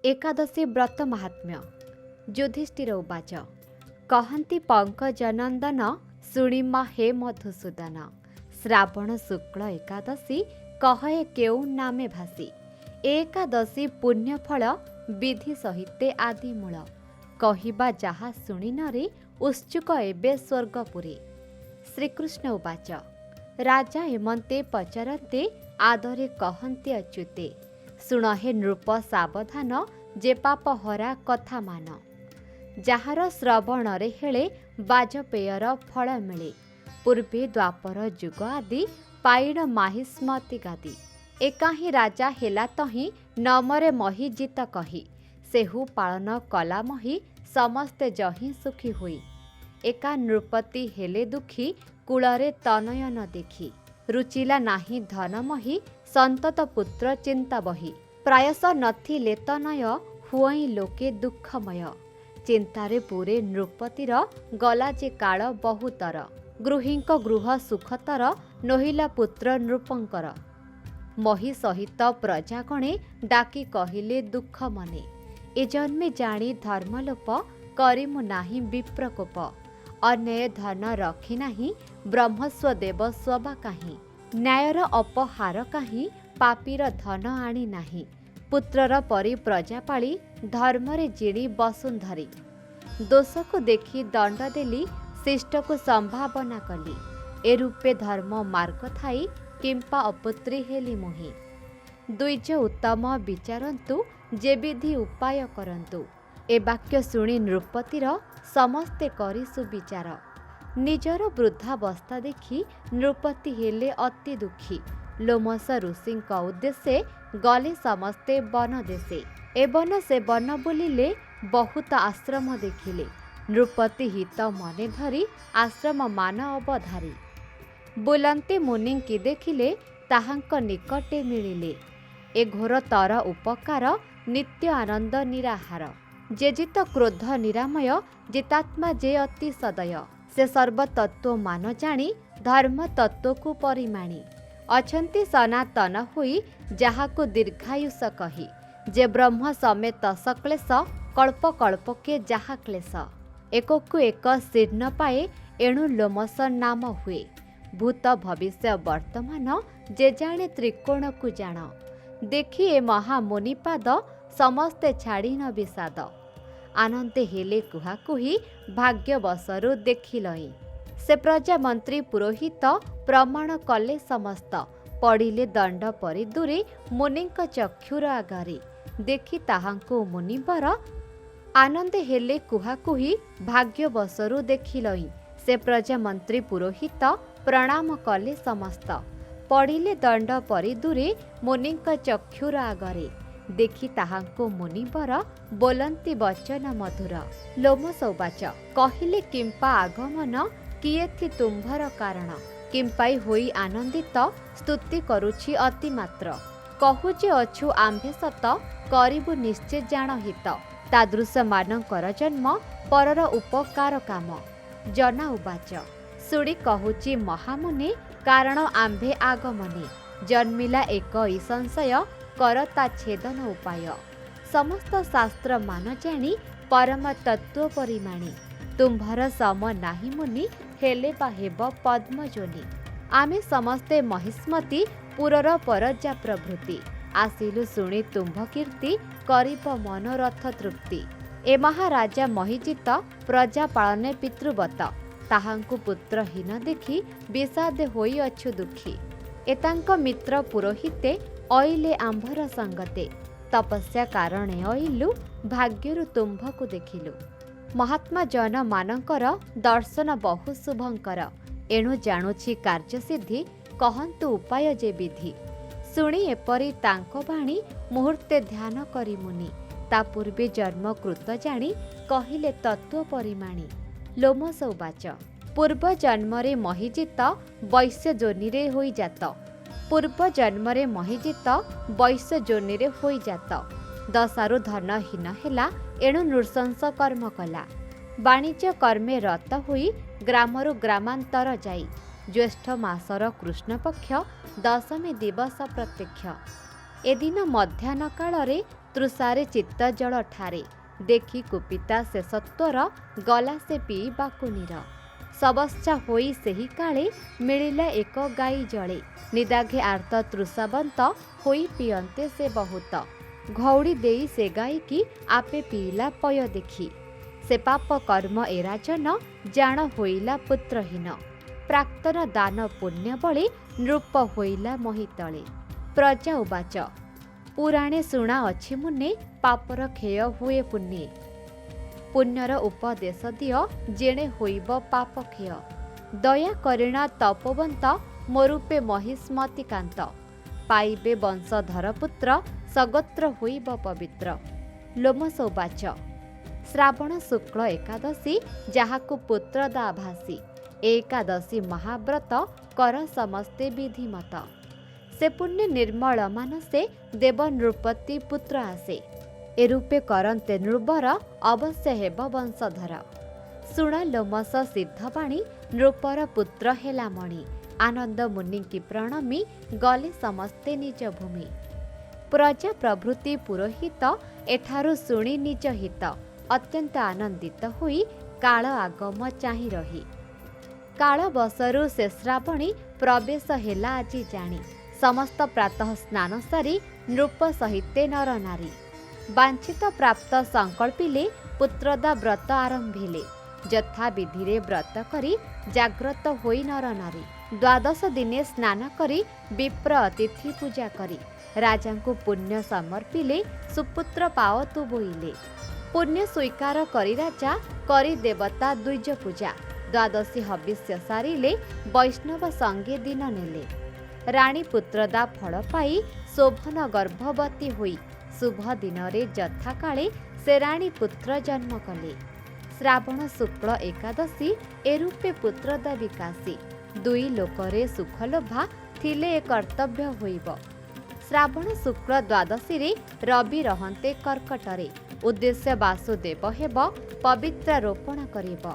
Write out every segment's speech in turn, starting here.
एकादशी व्रत महात्म्य। युधिष्ठिर उवाच कहन्ति पंकजनंदन शुणिमा हे मधुसूदन। श्रावण शुक्ल एकादशी कहे केउ नामे भासी। एकादशी पुण्यफल विधि सहिते आदिमूल। कहिबा जाहा शुणी नरे उत्सुक एबे स्वर्गपुरी। श्रीकृष्ण उवाच राजा हेमंते पचारन्ते आदरे कहन्ति अच्युते। शुण हे नृप सावधान जे पाप हरा कथा मान। ଯାହାର ଶ୍ରବଣରେ ହେଳେ ବାଜପେୟର ଫଳ ମିଳେ। ପୂର୍ବେ ଦ୍ୱାପର ଯୁଗ ଆଦି ପାଇଣ ମାହି ସ୍ମତି ଗାଦି। ଏକାହିଁ ରାଜା ହେଲା ତହିଁ ନମରେ ମହି ଜିତ କହି। ସେହୁ ପାଳନ କଲା ମହି ସମସ୍ତେ ଜହିଁ ସୁଖୀ ହୋଇ। ଏକା ନୃପତି ହେଲେ ଦୁଃଖୀ କୂଳରେ ତନୟନ ଦେଖି। ରୁଚିଲା ନାହିଁ ଧନ ମହି ସନ୍ତତ ପୁତ୍ର ଚିନ୍ତା ବହି। ପ୍ରାୟସ ନଥିଲେ ତନୟ ହୁଅଇ ଲୋକେ ଦୁଃଖମୟ। ଚିନ୍ତାରେ ପୁରେ ନୃପତିର ଗଲା ଯେ କାଳ ବହୁତର। ଗୃହୀଙ୍କ ଗୃହ ସୁଖତର ନୋହିଲା ପୁତ୍ର ନୃପଙ୍କର। ମହି ସହିତ ପ୍ରଜାଗଣେ ଡାକି କହିଲେ ଦୁଃଖ ମନେ। ଏ ଜନ୍ମେ ଜାଣି ଧର୍ମଲୋପ କରିମୁ ନାହିଁ ବିପ୍ରକୋପ। ଅନ୍ୟାୟ ଧନ ରଖି ନାହିଁ ବ୍ରହ୍ମସ୍ୱ ଦେବ ସ୍ୱବା କାହିଁ। ନ୍ୟାୟର ଅପହାର କାହିଁ ପାପୀର ଧନ ଆଣି ନାହିଁ। ପୁତ୍ରର ପରି ପ୍ରଜାପାଳି ଧର୍ମରେ ଜିଣି ବସୁନ୍ଧରି। ଦୋଷକୁ ଦେଖି ଦଣ୍ଡ ଦେଲି ଶିଷ୍ଟକୁ ସମ୍ଭାବନା କଲି। ଏ ରୂପେ ଧର୍ମ ମାର୍ଗ ଥାଇ କିମ୍ପା ଅପୁତ୍ରୀ ହେଲି ମୁହିଁ। ଦ୍ୱିଜ ଉତ୍ତମ ବିଚାରନ୍ତୁ ଯେ ବିଧି ଉପାୟ କରନ୍ତୁ। ଏ ବାକ୍ୟ ଶୁଣି ନୃପତିର ସମସ୍ତେ କରି ସୁବିଚାର। ନିଜର ବୃଦ୍ଧାବସ୍ଥା ଦେଖି ନୃପତି ହେଲେ ଅତି ଦୁଃଖୀ। ଲୋମସ ଋଷିଙ୍କ ଉଦ୍ଦେଶ୍ୟ ଗଲେ ସମସ୍ତେ ବନ ଦେଶେ। ଏ ବନ ସେ ବନ ବୁଲିଲେ ବହୁତ ଆଶ୍ରମ ଦେଖିଲେ। ନୃପତି ହିତ ମନେ ଧରି ଆଶ୍ରମ ମାନ ଅବଧାରି। ବୁଲନ୍ତି ମୁନିଙ୍କି ଦେଖିଲେ ତାହାଙ୍କ ନିକଟେ ମିଳିଲେ। ଏ ଘୋର ତର ଉପକାର ନିତ୍ୟ ଆନନ୍ଦ ନିରାହାର। ଯେ ଜିତ କ୍ରୋଧ ନିରାମୟ ଜିତାତ୍ମା ଯେ ଅତି ସଦୟ। ସେ ସର୍ବତତ୍ତ୍ୱ ମାନ ଜାଣି ଧର୍ମ ତତ୍ତ୍ୱକୁ ପରିମାଣି। ଅଛନ୍ତି ସନାତନ ହୋଇ ଯାହାକୁ ଦୀର୍ଘାୟୁଷ କହି। ଯେ ବ୍ରହ୍ମ ସମେତ ସକ୍ଲେଶ କଳ୍ପ କଳ୍ପକେ ଯାହା କ୍ଲେଶ। ଏକକୁ ଏକ ଶୀର୍ଣ୍ଣ ପାଏ ଏଣୁ ଲୋମସ ନାମ ହୁଏ। ଭୂତ ଭବିଷ୍ୟ ବର୍ତ୍ତମାନ ଯେ ଜାଣେ ତ୍ରିକୋଣକୁ ଜାଣ। ଦେଖି ଏ ମହାମୁନିପାଦ ସମସ୍ତେ ଛାଡ଼ି ନ ବିଷାଦ। ଆନନ୍ଦେ ହେଲେ କୁହାକୁହି ଭାଗ୍ୟବଶରୁ ଦେଖିଲଇଁ। ସେ ପ୍ରଜାମନ୍ତ୍ରୀ ପୁରୋହିତ ପ୍ରମାଣ କଲେ ସମସ୍ତ। ପଡ଼ିଲେ ଦଣ୍ଡ ପରି ଦୂରେ ମୁନିଙ୍କ ଚକ୍ଷୁର ଆଗରେ। ଦେଖି ତାହାଙ୍କୁ ମୁନିବର ଆନନ୍ଦେ ହେଲେ କୁହାକୁହି ଭାଗ୍ୟବଶରୁ ଦେଖିଲଇଁ। ସେ ପ୍ରଜାମନ୍ତ୍ରୀ ପୁରୋହିତ ପ୍ରଣାମ କଲେ ସମସ୍ତ। ପଡ଼ିଲେ ଦଣ୍ଡ ପରି ଦୂରେ ମୁନିଙ୍କ ଚକ୍ଷୁର ଆଗରେ। ଦେଖି ତାହାଙ୍କୁ ମୁନିବର ବୋଲନ୍ତି ବଚନ ମଧୁର। ଲୋମସ ଉବାଚ କହିଲେ କିମ୍ପା ଆଗମନ କିଏଥି ତୁମ୍ଭର କାରଣ। କିମ୍ପାଇ ହୋଇ ଆନନ୍ଦିତ ସ୍ତୁତି କରୁଛି ଅତିମାତ୍ର। କହୁଛି ଅଛୁ ଆମ୍ଭେ ସତ କରିବୁ ନିଶ୍ଚେ ଜାଣ ହିତ। ତାଦୃଶ ମାନଙ୍କର ଜନ୍ମ ପରର ଉପକାର କାମ। ଜନା ଉବାଚ ଶୁଣି କହୁଛି ମହାମୁନି କାରଣ ଆମ୍ଭେ ଆଗମନେ। ଜନ୍ମିଲା ଏକ ଇ ସଂଶୟ କର ତା ଛେଦନ ଉପାୟ। ସମସ୍ତ ଶାସ୍ତ୍ର ମାନ ଜାଣି ପରମ ତତ୍ତ୍ୱ ପରିମାଣି। ତୁମ୍ଭର ସମ ନାହିଁ ମୁନି ହେଲେ ବା ହେବ ପଦ୍ମଜୋନି। ଆମେ ସମସ୍ତେ ମହିଷ୍ମତି ପୁରର ପରଜା ପ୍ରଭୃତି। ଆସିଲୁ ଶୁଣି ତୁମ୍ଭ କୀର୍ତ୍ତି କରିବ ମନୋରଥ ତୃପ୍ତି। ଏ ମହାରାଜା ମହିଜିତ ପ୍ରଜା ପାଳନେ ପିତୃବତ। ତାହାଙ୍କୁ ପୁତ୍ରହୀନ ଦେଖି ବିଷାଦେ ହୋଇଅଛୁ ଦୁଃଖୀ। ଏ ତାଙ୍କ ମିତ୍ର ପୁରୋହିତେ ଅଇଲେ ଆମ୍ଭର ସଙ୍ଗତେ। ତପସ୍ୟା କାରଣେ ଅଇଲୁ ଭାଗ୍ୟରୁ ତୁମ୍ଭକୁ ଦେଖିଲୁ। ମହାତ୍ମା ଜନ ମାନଙ୍କର ଦର୍ଶନ ବହୁ ଶୁଭଙ୍କର। ଏଣୁ ଜାଣୁଛି କାର୍ଯ୍ୟସିଦ୍ଧି କହନ୍ତୁ ଉପାୟ ଯେ ବିଧି। ଶୁଣି ଏପରି ତାଙ୍କ ବାଣୀ ମୁହୂର୍ତ୍ତେ ଧ୍ୟାନ କରି ମୁନି। ତା ପୂର୍ବେ ଜନ୍ମକୃତ ଜାଣି କହିଲେ ତତ୍ତ୍ୱ ପରିମାଣି। ଲୋମସ ଉବାଚ ପୂର୍ବ ଜନ୍ମରେ ମହିଜିତ ବୈଶ୍ୟ ଯୋନିରେ ହୋଇଜାତ। ପୂର୍ବ ଜନ୍ମରେ ମହିଜିତ ବୈଶ୍ୟ ଯୋନିରେ ହୋଇଜାତ। ଦଶାରୁ ଧନହୀନ ହେଲା ଏଣୁ ନୃଶଂସ କର୍ମ କଲା। ବାଣିଜ୍ୟ କର୍ମେ ରତ ହୋଇ ଗ୍ରାମରୁ ଗ୍ରାମାନ୍ତର ଯାଇ। ଜ୍ୟେଷ୍ଠ ମାସର କୃଷ୍ଣପକ୍ଷ ଦଶମୀ ଦିବସ ପ୍ରତ୍ୟକ୍ଷ। ଏଦିନ ମଧ୍ୟାହ୍ନ କାଳରେ तृषारे चित्त जल ठारे देखि कुपिता से सत्वर गला से पीबाकु नीर सबश्चा होई सेहि काले मिलिला एक गाई जळे निदाघे आर्त तृषावंत होई पियन्ते से बहुत घौड़ी देई से गाई की आपे पीला पय देखी से पाप कर्म एराजन जान होइला पुत्रहीन प्राक्तन दान पुण्य बळे नृप होइला महितळे प्रजा उवाच पुराणे शुणा अछि मुने पापर खेय हुए पुण्ये पुण्यर उपदेश दिय जेणे होइब पाप खेय दया करिणा तपोवंत मोरूपे महिष्मति कांत पाइबे वंशधर पुत्र सगोत्र होइब पवित्र लोमस उवाच श्रावण शुक्ल एकादशी जहाकु पुत्रदा भासी एकादशी महाव्रत कर समस्ते विधिमत से पुण्य निर्मल मानसे देव नृपति पुत्र आसे ए रूपे करन्ते नृबर अवश्य हेब वंशधर शुण लोमस सिद्धवाणी नृपर पुत्र हेला मणि आनंद मुनि की प्रणमी गले समस्ते निज भूमि प्रजा प्रभृति पुरोहित एठारु शुणी निज हित अत्यंत आनंदित होई काल आगम चाहि रही काल बसरु से श्रावणी प्रवेश हेला आजि जानी समस्त प्रातः स्नान सारी नृप सहिते नर नारी वांछित प्राप्त संकल्पिले पुत्रदा व्रत आरंभिले यथा विधिरे व्रत करी जाग्रत होई नर नारी द्वादश दिने स्नान करी विप्र अतिथि पूजा करी राजांकु पुण्य समर्पिले सुपुत्र पावतु बोइले पुण्य स्वीकार करी राजा करी देवता द्विज पूजा द्वादशी हविष्य सारिले वैष्णव संगे दिन नेले राणी पुत्रदा फल पाई शोभन गर्भवती होई शुभ दिन रे यथा काले से राणी पुत्र जन्म कले श्रावण शुक्ल एकादशी ए रूपे पुत्रदा विकासी दुई लोकरे सुख लोभा थिले ए कर्तव्य होइब श्रावण शुक्ल द्वादशी रे रवि रहन्ते कर्कटरे उद्देश्य वासुदेव हेब पवित्र रोपण करिब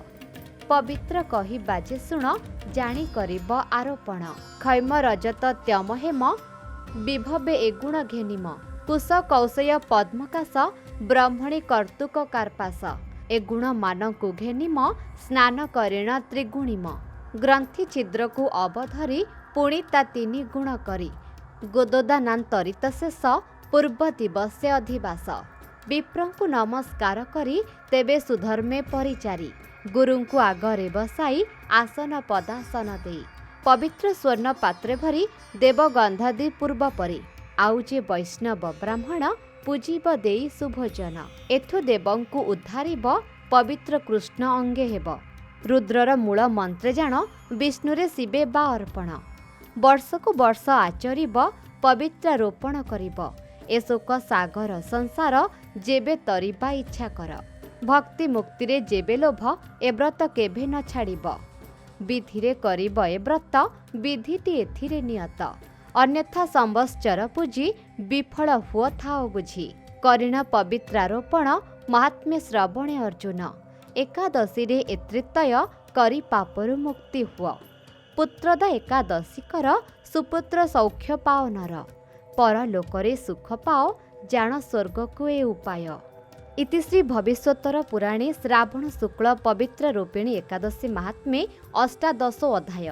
पवित्र कही बाजे शुण जानी करिब आरोपण खैम रजत त्यम हेम विभवे एगुण घेनिम कुश कौशय पद्मकाश ब्रह्मणी कर्तुक कार्पास एगुण मानकु घेनिम स्नान करेण त्रिगुणिम ग्रंथि छिद्रकु अवधरी पुणी ता तिनि गुण करी गोदोदानान्तरित शेष पूर्व दिवसे अधिवास विप्रंकु नमस्कार करी तेबे सुधर्मे परिचारी गुरुंकु आगरे बसाई आसन पदासन देई पवित्र स्वर्ण पात्रे भरी देव गंधादी पूर्व परी आउ जे वैष्णव ब्राह्मण पूजिब देई सुभोजन एथु देवंकु उद्धारिब पवित्र कृष्ण अंगे हेब रुद्रर मूल मंत्रे जाण विष्णुरे शिवे बा अर्पण वर्षकु वर्ष आचरिब पवित्र रोपण करिब ए शोक सागर संसार जेबे तरिबा इच्छा कर भक्ति मुक्तिरे जेबे लोभ ए व्रत केभे न छाड़िब विधिरे करिब ए व्रत विधिटी एथिरे नियत अन्यथा संवत्सर पूजी विफल हुओ थाओ बुझी करिण पवित्रारोपण महात्म्य श्रवणे अर्जुन एकादशी रे एत्रितय करी पापरु मुक्ति हुओ पुत्रदा एकादशी कर सुपुत्र सौख्य पाओ नर परलोकरे सुख पाओ जान स्वर्गकु ए उपाय इति श्री भविष्योत्तर पुराणे श्रावण शुक्ल पवित्र रूपिणी एकादशी महात्म्ये अष्टादशो अध्याय।